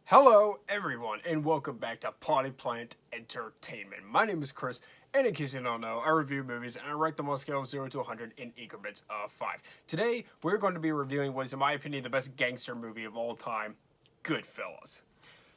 Hello, everyone, and welcome back to Potty Plant Entertainment. My name is Chris, and in case you don't know, I review movies and I rank them on a scale of 0 to 100 in increments of 5. Today, we're going to be reviewing what is, in my opinion, the best gangster movie of all time, Goodfellas.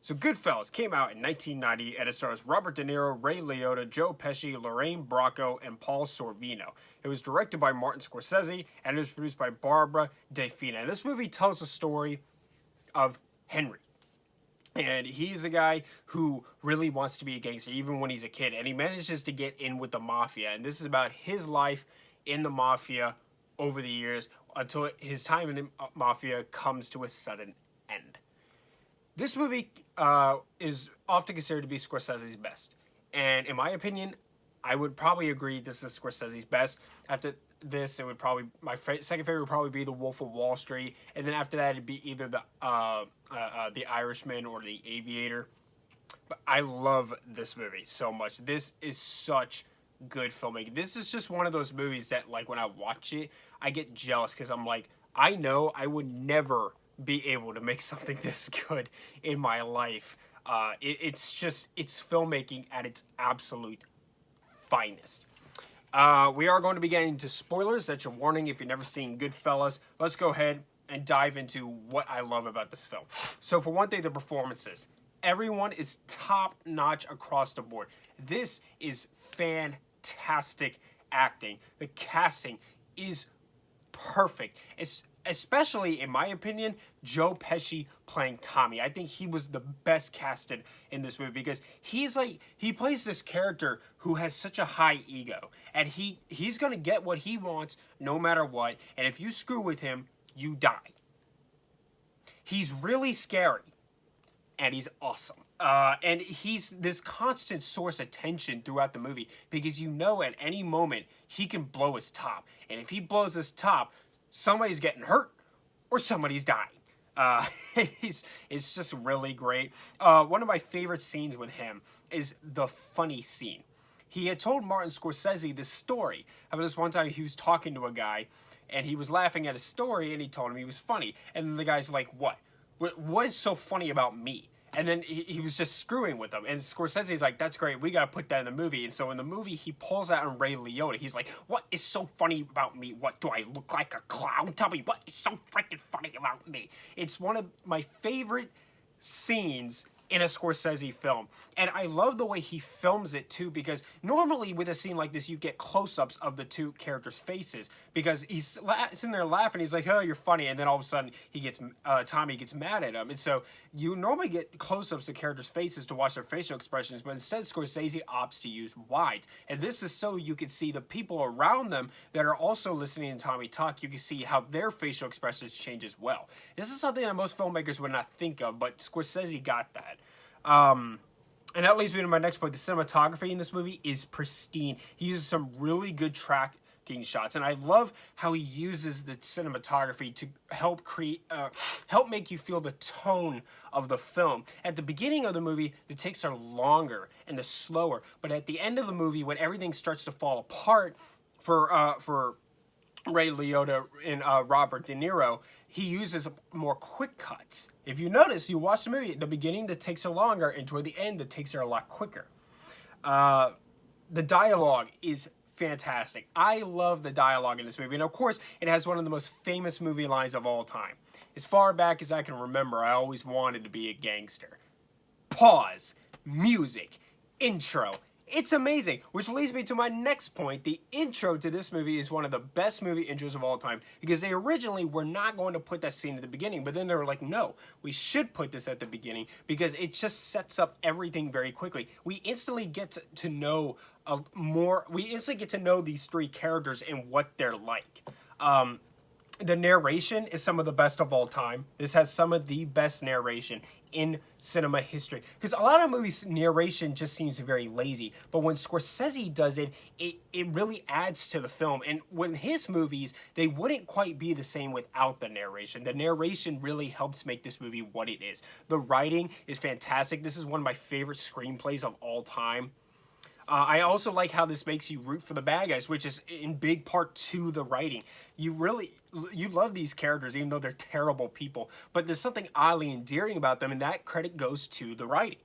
So, Goodfellas came out in 1990, and it stars Robert De Niro, Ray Liotta, Joe Pesci, Lorraine Bracco, and Paul Sorvino. It was directed by Martin Scorsese, and it was produced by Barbara De Fina. And this movie tells the story of Henry. And he's a guy who really wants to be a gangster, even when he's a kid. And he manages to get in with the mafia. And this is about his life in the mafia over the years until his time in the mafia comes to a sudden end. This movie is often considered to be Scorsese's best. And in my opinion, I would probably agree this is Scorsese's best. After this, it would probably, my second favorite would probably be The Wolf of Wall Street, and then after that, it'd be either the Irishman or The Aviator. But I love this movie so much. This is such good filmmaking. This is just one of those movies that, like, when I watch it, I get jealous because I'm like, I know I would never be able to make something this good in my life. It's filmmaking at its absolute finest. We are going to be getting into spoilers. That's your warning if you've never seen Goodfellas. Let's go ahead and dive into what I love about this film. So for one thing, the performances. Everyone is top-notch across the board. This is fantastic acting. The casting is perfect. It's especially, in my opinion, Joe Pesci playing Tommy. I think he was the best casted in this movie because he plays this character who has such a high ego, and he's gonna get what he wants no matter what, and if you screw with him, you die. He's really scary, and he's awesome. And he's this constant source of tension throughout the movie because you know at any moment he can blow his top, and if he blows his top, somebody's getting hurt or somebody's dying. It's just really great. One of my favorite scenes with him is the funny scene. He had told Martin Scorsese this story about this one time he was talking to a guy and he was laughing at his story and he told him he was funny. And then the guy's like, what? What is so funny about me? And then he was just screwing with them. And Scorsese's like, that's great. We got to put that in the movie. And so in the movie, he pulls out on Ray Liotta. He's like, what is so funny about me? What, do I look like a clown? Tell me, what is so freaking funny about me? It's one of my favorite scenes in a Scorsese film. And I love the way he films it too, because normally with a scene like this, you get close-ups of the two characters' faces because he's sitting there laughing. He's like, oh, you're funny. And then all of a sudden Tommy gets mad at him. And so you normally get close-ups of characters' faces to watch their facial expressions, but instead Scorsese opts to use wides. And this is so you can see the people around them that are also listening to Tommy talk. You can see how their facial expressions change as well. This is something that most filmmakers would not think of, but Scorsese got that. And that leads me to my next point. The cinematography in this movie is pristine. He uses some really good tracking shots, and I love how he uses the cinematography to help make you feel the tone of the film. At the beginning of the movie, the takes are longer and they're slower, but at the end of the movie, when everything starts to fall apart for Ray Liotta and Robert De Niro, he uses more quick cuts. If you notice, you watch the movie, at the beginning the takes are longer, and toward the end the takes are a lot quicker. The dialogue is fantastic. I love the dialogue in this movie, and of course, it has one of the most famous movie lines of all time. As far back as I can remember, I always wanted to be a gangster. Pause. Music. Intro. It's amazing, which leads me to my next point. The intro to this movie is one of the best movie intros of all time because they originally were not going to put that scene at the beginning, but then they were like, no, we should put this at the beginning because it just sets up everything very quickly. We instantly get to know these three characters and what they're like. The narration is some of the best of all time. This has some of the best narration in cinema history. Because a lot of movies, narration just seems very lazy. But when Scorsese does it, it really adds to the film. And when his movies, they wouldn't quite be the same without the narration. The narration really helps make this movie what it is. The writing is fantastic. This is one of my favorite screenplays of all time. I also like how this makes you root for the bad guys, which is in big part to the writing. You love these characters, even though they're terrible people. But there's something oddly endearing about them, and that credit goes to the writing.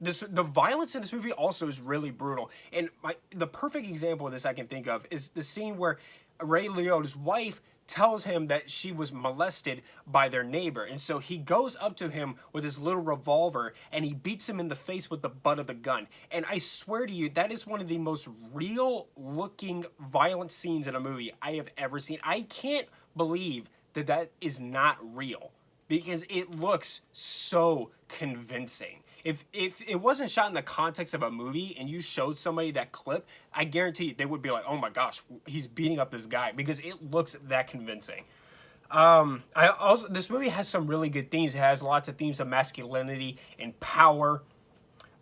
The violence in this movie also is really brutal, and the perfect example of this I can think of is the scene where Ray Liotta's wife tells him that she was molested by their neighbor, and so he goes up to him with his little revolver and he beats him in the face with the butt of the gun. And I swear to you, that is one of the most real looking violent scenes in a movie I have ever seen. I can't believe that that is not real, because it looks so convincing. If it wasn't shot in the context of a movie and you showed somebody that clip, I guarantee they would be like, oh my gosh, he's beating up this guy, because it looks that convincing. This movie has some really good themes. It has lots of themes of masculinity and power.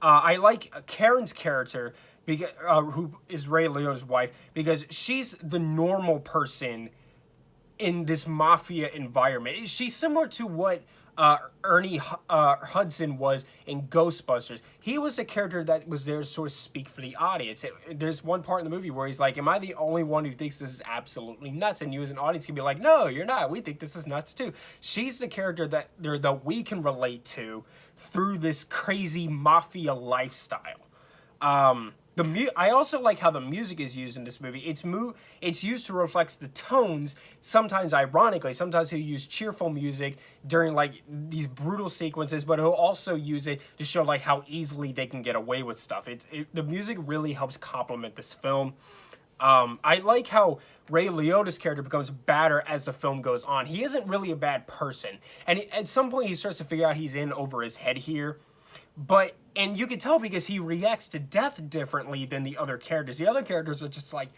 I like Karen's character, because who is Ray Liotta's wife, because she's the normal person in this mafia environment. She's similar to what Ernie Hudson was in Ghostbusters. He was a character that was there to sort of speak for the audience. There's one part in the movie where he's like, am I the only one who thinks this is absolutely nuts? And you as an audience can be like, no, you're not. We think this is nuts too. She's the character that we can relate to through this crazy mafia lifestyle. I also like how the music is used in this movie. It's used to reflect the tones, sometimes ironically. Sometimes he'll use cheerful music during like these brutal sequences, but he'll also use it to show like how easily they can get away with stuff. The music really helps complement this film. I like how Ray Liotta's character becomes badder as the film goes on. He isn't really a bad person, and at some point he starts to figure out he's in over his head here. And you can tell because he reacts to death differently than the other characters. The other characters are just like,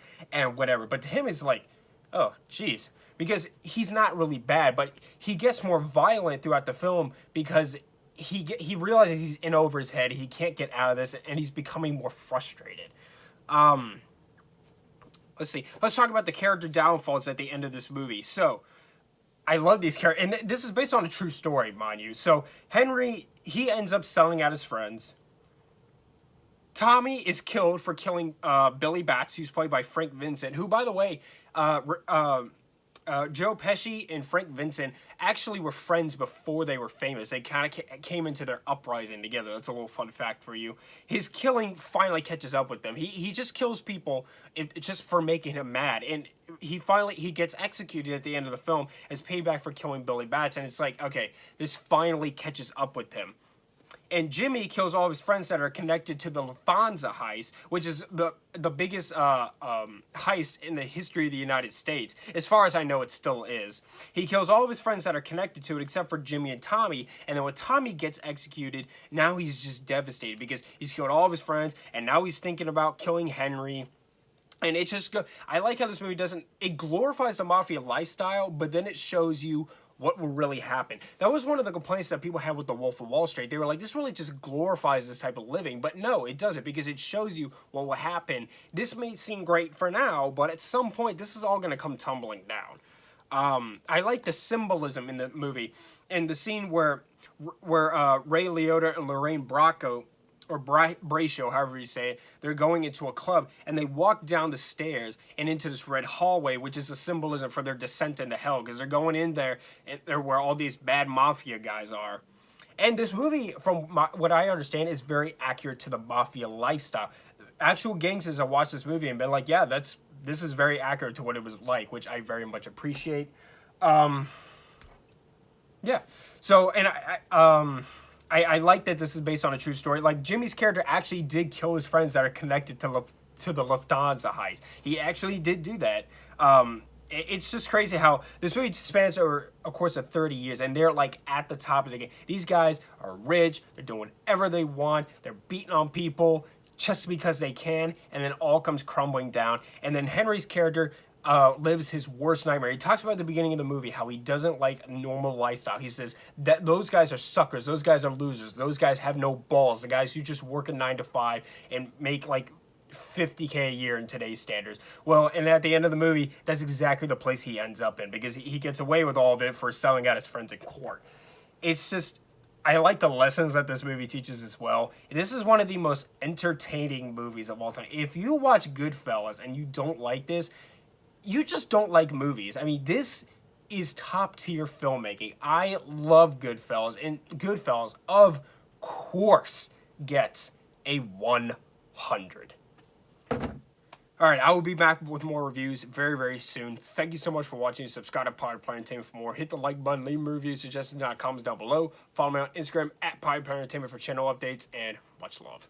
whatever. But to him, it's like, oh, geez. Because he's not really bad, but he gets more violent throughout the film because he realizes he's in over his head. He can't get out of this, and he's becoming more frustrated. Let's see. Let's talk about the character downfalls at the end of this movie. So, I love these characters, and this is based on a true story, mind you. So, Henry, he ends up selling out his friends. Tommy is killed for killing Billy Batts, who's played by Frank Vincent, who, by the way, Joe Pesci and Frank Vincent actually were friends before they were famous. They kind of came into their uprising together. That's a little fun fact for you. His killing finally catches up with them. He just kills people just for making him mad. And he gets executed at the end of the film as payback for killing Billy Batts. And it's like, okay, this finally catches up with him. And Jimmy kills all of his friends that are connected to the Lufthansa heist, which is the biggest heist in the history of the United States. As far as I know, it still is. He kills all of his friends that are connected to it, except for Jimmy and Tommy. And then when Tommy gets executed, now he's just devastated because he's killed all of his friends, and now he's thinking about killing Henry. And it just I like how this movie it glorifies the mafia lifestyle, but then it shows you what will really happen. That was one of the complaints that people had with The Wolf of Wall Street. They were like, this really just glorifies this type of living. But no, it doesn't, because it shows you what will happen. This may seem great for now, but at some point, this is all going to come tumbling down. I like the symbolism in the movie. And the scene where Ray Liotta and Lorraine Bracco, or Braccio, however you say it, they're going into a club, and they walk down the stairs and into this red hallway, which is a symbolism for their descent into hell, because they're going in there, and they're where all these bad mafia guys are. And this movie, from what I understand, is very accurate to the mafia lifestyle. Actual gangsters have watched this movie and been like, yeah, this is very accurate to what it was like, which I very much appreciate. Yeah. So, and I like that this is based on a true story. Like, Jimmy's character actually did kill his friends that are connected to the Lufthansa heist. He actually did do that. It's just crazy how this movie spans over a course of 30 years, and they're like at the top of the game. These guys are rich. They're doing whatever they want. They're beating on people just because they can, and then all comes crumbling down. And then Henry's character lives his worst nightmare. He talks about at the beginning of the movie how he doesn't like normal lifestyle. He says that those guys are suckers. Those guys are losers. Those guys have no balls. The guys who just work a 9 to 5 and make like $50K a year in today's standards. Well, and at the end of the movie, that's exactly the place he ends up in, because he gets away with all of it for selling out his friends in court. It's just, I like the lessons that this movie teaches as well. This is one of the most entertaining movies of all time. If you watch Goodfellas and you don't like this, you just don't like movies. I mean, this is top tier filmmaking. I love Goodfellas, and Goodfellas, of course, gets a 100. Alright, I will be back with more reviews very, very soon. Thank you so much for watching. Subscribe to Potty Planet Entertainment for more. Hit the like button, leave me reviews, suggestions, comments down below. Follow me on Instagram at Potty Planet Entertainment for channel updates, and much love.